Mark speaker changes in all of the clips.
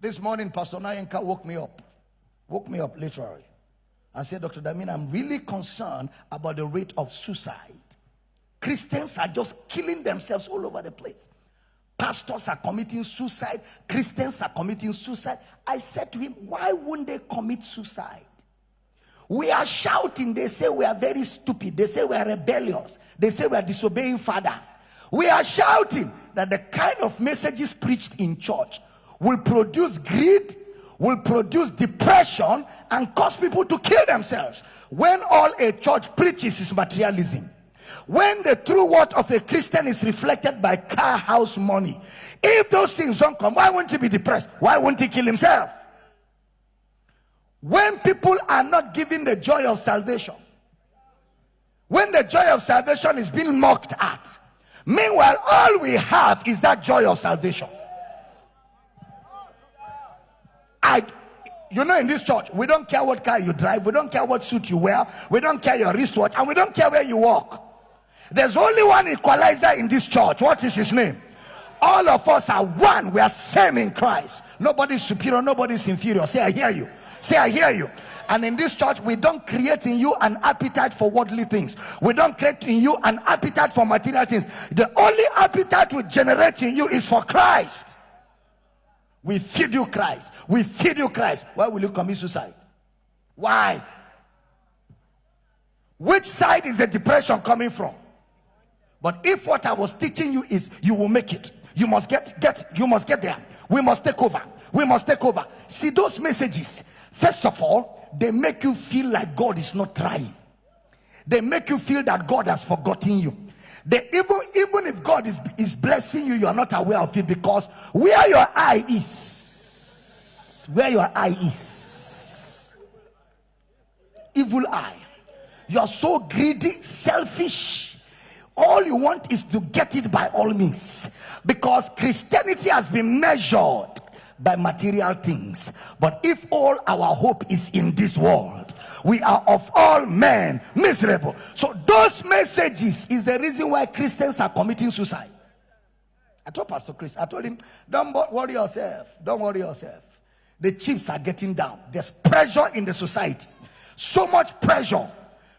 Speaker 1: This morning, Pastor Nayenka woke me up literally, and said, Dr. Damina, I'm really concerned about the rate of suicide. Christians are just killing themselves all over the place. Pastors are committing suicide. Christians are committing suicide. I said to him, why wouldn't they commit suicide? We are shouting. They say we are very stupid. They say we are rebellious. They say we are disobeying fathers. We are shouting that the kind of messages preached in church will produce greed, will produce depression, and cause people to kill themselves. When all a church preaches is materialism. When the true word of a Christian is reflected by car, house, money. If those things don't come, why won't he be depressed? Why won't he kill himself? When people are not given the joy of salvation, when the joy of salvation is being mocked at, meanwhile all we have is that joy of salvation. You know, in this church, we don't care what car you drive, we don't care what suit you wear, we don't care your wristwatch, and we don't care where you walk. There's only one equalizer in this church. What is his name? All of us are one. We are same in Christ. Nobody's superior, nobody's inferior. Say, I hear you. Say, I hear you. And in this church, we don't create in you an appetite for worldly things. We don't create in you an appetite for material things. The only appetite we generate in you is for Christ. We feed you Christ. We feed you Christ. Why will you commit suicide? Why? Which side is the depression coming from? But if what I was teaching you is you will make it, you must get there. We must take over. We must take over. See, those messages, first of all, they make you feel like God is not trying. They make you feel that God has forgotten you. They even if God is blessing you, you are not aware of it, because where your eye is, evil eye. You are so greedy, selfish. All you want is to get it by all means, because Christianity has been measured by material things. But if all our hope is in this world, we are of all men miserable. So those messages is the reason why Christians are committing suicide. I told Pastor Chris, I told him, don't worry yourself. Don't worry yourself. The chips are getting down. There's pressure in the society. So much pressure.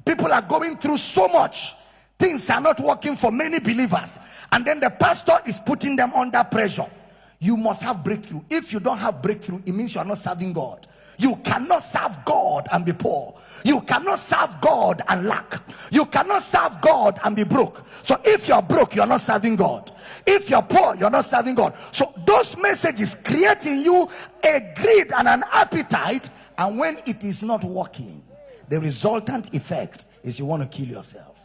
Speaker 1: People are going through so much. Things are not working for many believers, and then the pastor is putting them under pressure. You must have breakthrough. If you don't have breakthrough, it means you are not serving God. You cannot serve God and be poor. You cannot serve God and lack. You cannot serve God and be broke. So if you're broke, you're not serving God. If you're poor, you're not serving God. So those messages create in you a greed and an appetite, and when it is not working, the resultant effect is you want to kill yourself.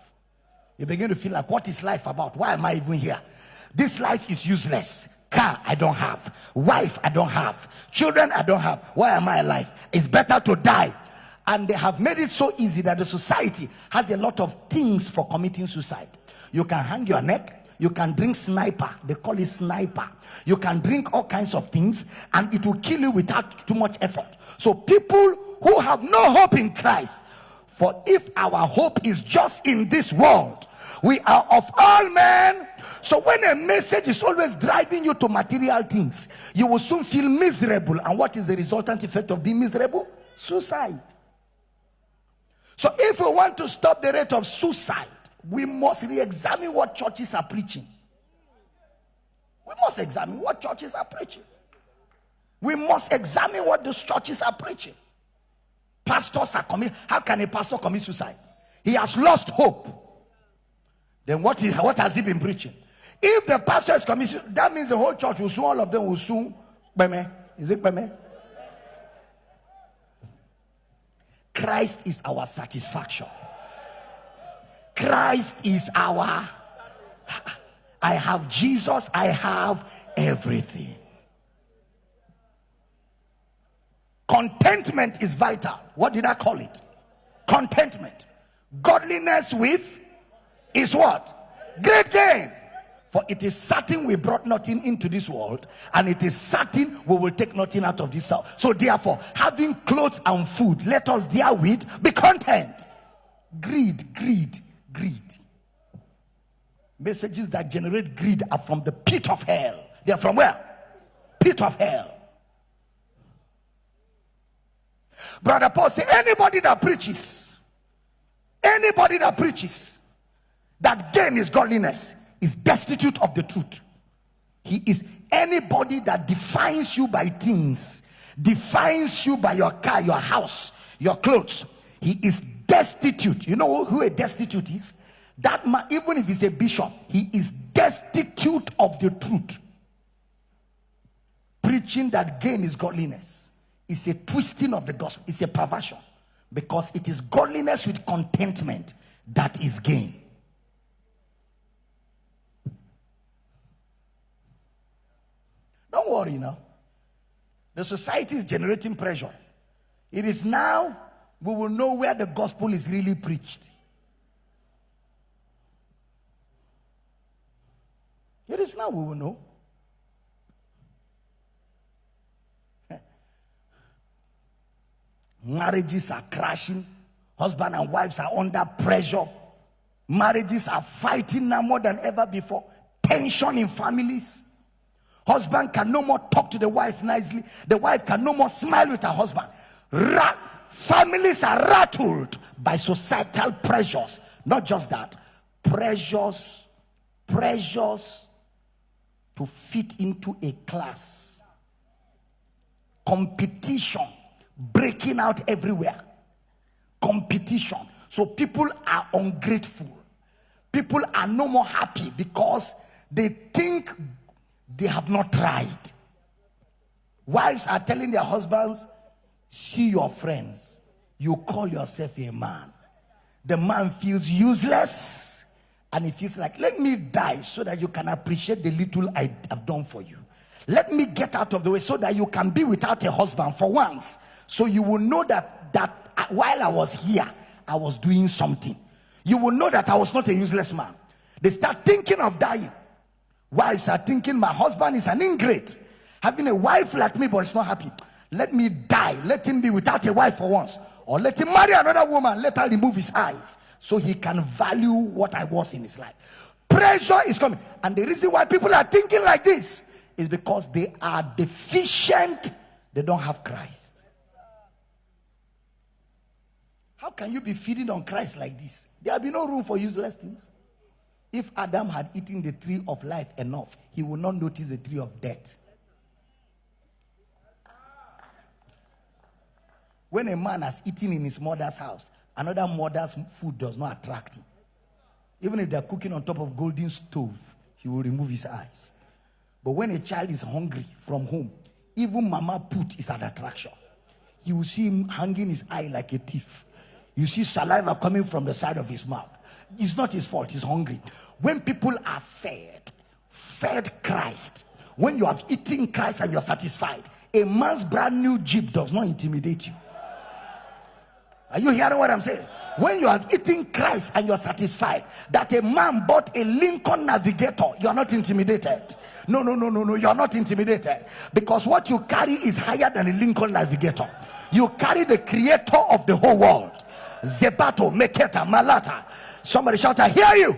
Speaker 1: You begin to feel like, what is life about? Why am I even here? This life is useless. Car, I don't have. Wife, I don't have. Children, I don't have. Why am I alive? It's better to die. And they have made it so easy that the society has a lot of things for committing suicide. You can hang your neck. You can drink sniper. They call it sniper. You can drink all kinds of things, and it will kill you without too much effort. So people who have no hope in Christ, for if our hope is just in this world, we are of all men. So when a message is always driving you to material things, you will soon feel miserable. And what is the resultant effect of being miserable? Suicide. So if we want to stop the rate of suicide, we must re-examine what churches are preaching. We must examine what churches are preaching. We must examine what those churches are preaching. Pastors are committing. How can a pastor commit suicide? He has lost hope. Then what has he been preaching? If the pastor is committing, that means the whole church will soon, all of them will soon. Is it Beme? Christ is our satisfaction. Christ is our. I have Jesus, I have everything. Contentment is vital. What did I call it? Contentment. Godliness with is what? Great gain. For it is certain we brought nothing into this world, and it is certain we will take nothing out of this world. So therefore, having clothes and food, let us therewith be content. Greed. Messages that generate greed are from the pit of hell. They are from where? Pit of hell. Brother Paul said, anybody that preaches that gain is godliness is destitute of the truth. He is anybody that defines you by things, defines you by your car, your house, your clothes. He is destitute. You know who a destitute is? That man, even if he's a bishop, he is destitute of the truth. Preaching that gain is godliness is a twisting of the gospel. It's a perversion, because it is godliness with contentment that is gain. Don't worry now. The society is generating pressure. It is now we will know where the gospel is really preached. It is now we will know. Marriages are crashing. Husband and wives are under pressure. Marriages are fighting now more than ever before. Tension in families. Husband can no more talk to the wife nicely. The wife can no more smile with her husband. Families are rattled by societal pressures. Not just that. Pressures to fit into a class. Competition breaking out everywhere. Competition. So people are ungrateful. People are no more happy because they think they have not tried. Wives are telling their husbands, see your friends. You call yourself a man. The man feels useless, and he feels like, let me die so that you can appreciate the little I have done for you. Let me get out of the way so that you can be without a husband for once. So you will know that while I was here, I was doing something. You will know that I was not a useless man. They start thinking of dying. Wives are thinking, my husband is an ingrate. Having a wife like me, but he's not happy. Let me die. Let him be without a wife for once. Or let him marry another woman. Let her remove his eyes so he can value what I was in his life. Pressure is coming. And the reason why people are thinking like this is because they are deficient. They don't have Christ. How can you be feeding on Christ like this? There will be no room for useless things. If Adam had eaten the tree of life enough, he would not notice the tree of death. When a man has eaten in his mother's house, another mother's food does not attract him. Even if they're cooking on top of golden stove, he will remove his eyes. But when a child is hungry from home, even mama put is an attraction. You will see him hanging his eye like a thief. You see saliva coming from the side of his mouth. It's not his fault, he's hungry. When people are fed Christ, when you have eaten Christ and you're satisfied, a man's brand new Jeep does not intimidate you. Are you hearing what I'm saying? When you have eaten Christ and you're satisfied, that a man bought a Lincoln Navigator, you're not intimidated. No, you're not intimidated. Because what you carry is higher than a Lincoln Navigator. You carry the creator of the whole world. Zebato, Meketa, Malata. Somebody shout, I hear you.